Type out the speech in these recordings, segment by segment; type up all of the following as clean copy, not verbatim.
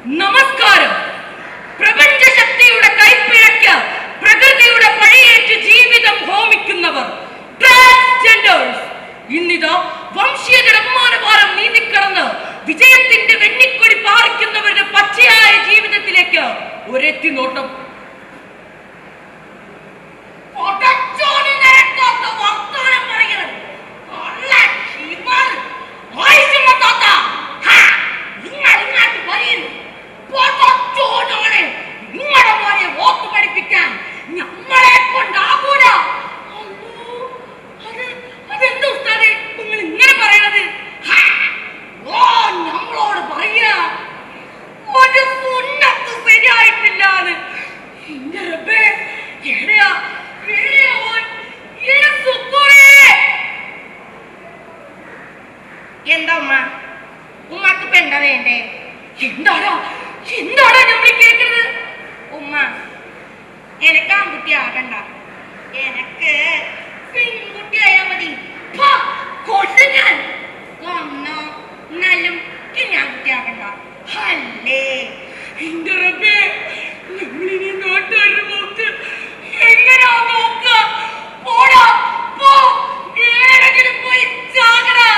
നമസ്കാരം. പ്രപഞ്ചശക്തിയുടെ കൈപ്പിഴയ്ക്ക് പ്രകൃതിയുടെ പഴിയേറ്റ് ജീവിതം ഹോമിക്കുന്നവർ, ട്രാൻസ്ജെൻഡേഴ്സ്, ഇന്നിതാ വംശീയതയുടെ അപമാനഭാരം നീന്തിക്കടന്ന് വിജയത്തിന്റെ വെണ്ണിക്കൊടി പാറിക്കുന്നവരുടെ പച്ചയായ ജീവിതത്തിലേക്ക് ഒരെത്തി നോട്ടം. എന്താ ഉമ്മ? ഉമ്മക്ക് ഇപ്പൊ എന്താ വേണ്ടേ? എന്താടാ നമ്മൾ കേൾക്കുന്നത്? ഉമ്മ, എനക്ക് ആൺകുട്ടി ആകണ്ട, എനക്ക് പെൺകുട്ടി ആയാ മതി. ഞാൻ ഒന്നോ എന്നാലും ഞാൻ കുട്ടി ആകണ്ട അല്ലേ? എന്റെ റബ്ബേ, നമ്മളിനി നാട്ടുകാരുടെ മുഖത്ത് എങ്ങനെയാ നോക്കുക? പോടാ, പോ, ഏതെങ്കിലും പോയി ചാകടാ.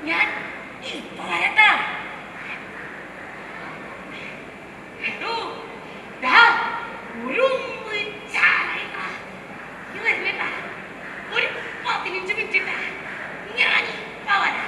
ഞാൻ പറയട്ടാ. ഒരു 15 മിനിറ്റ് ഞാൻ പോവാനാ.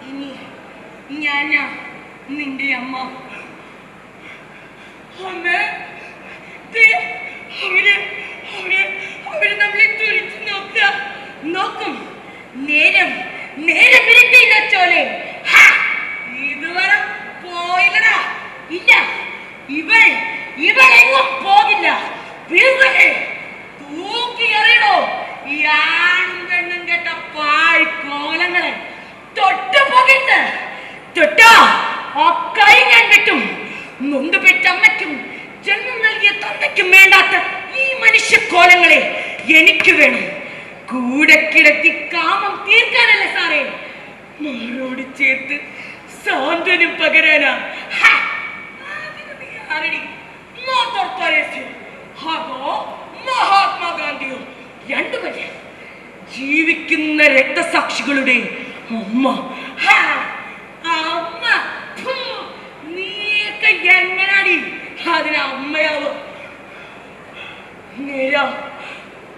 ഇനി ഞാനാ നിന്റെ അമ്മ. അവര് നമ്മളെ തുറിച്ചു നോക്കും. നേരം വിരട്ടിയില്ലോലെ. ഇതുവരെ പോയില്ലടാ. ഇല്ല, ഇവളെങ്ങും പോകില്ല. തൂക്കി എറിയണോ ഈ ആണും പെണ്ണും കേട്ട പാഴ് കോലങ്ങളെ. തൊട്ടു പോകരുത്. തൊട്ടാ ആ കൈ ഞാൻ വെട്ടും. നൊന്ത് പെറ്റമ്മയ്ക്കും ജന്മം നൽകിയ തന്തയ്ക്കും വേണ്ടാത്ത ഈ മനുഷ്യക്കോലങ്ങളെ എനിക്ക് വേണം. കൂടെ കിടത്തി കാമം തീർക്കാനല്ല സാറേ, മാറോട് ചേർത്ത് സാന്ത്വനം പകരാനാ. അതോ മഹാത്മാഗാന്ധിയോ? രണ്ടുപേരെ ജീവിക്കുന്ന രക്തസാക്ഷികളുടെ അമ്മ. അമ്മ നീയൊക്കെ എങ്ങനാടി അതിന് അമ്മയാവോ? നേരാ,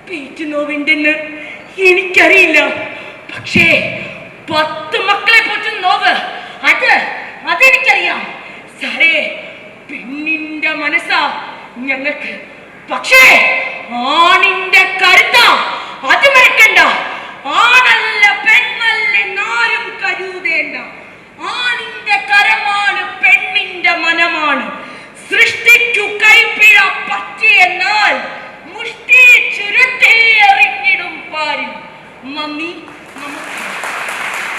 പേറ്റുനോവുണ്ടെന്ന് എനിക്കറിയില്ല. പക്ഷേ 10 മക്കളെ പോറ്റുന്ന നോവ് അതെനിക്കറിയാം സാറേ. പെണ്ണിന്റെ മനസ്സാ ഞങ്ങൾക്ക്. പക്ഷേ ആണിന്റെ കരുത്ത അത് മറക്കണ്ട. ആണല്ല പെണ്ണല്ല നാരും കരുതേണ്ട. ആണിന്റെ കരമാണ് പെണ്ണിന്റെ മനമാണ്. സൃഷ്ടിക്കു കൈപ്പിഴ പറ്റിയെന്നാൽ മുഷ്ടി ചുരുട്ടി എറിഞ്ഞിടും പാരിൽ. നന്ദി, നമസ്കാരം.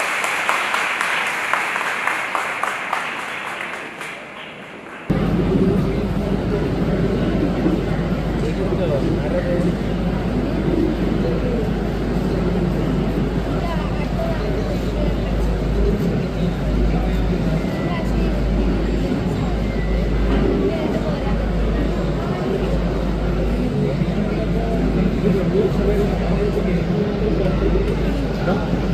No?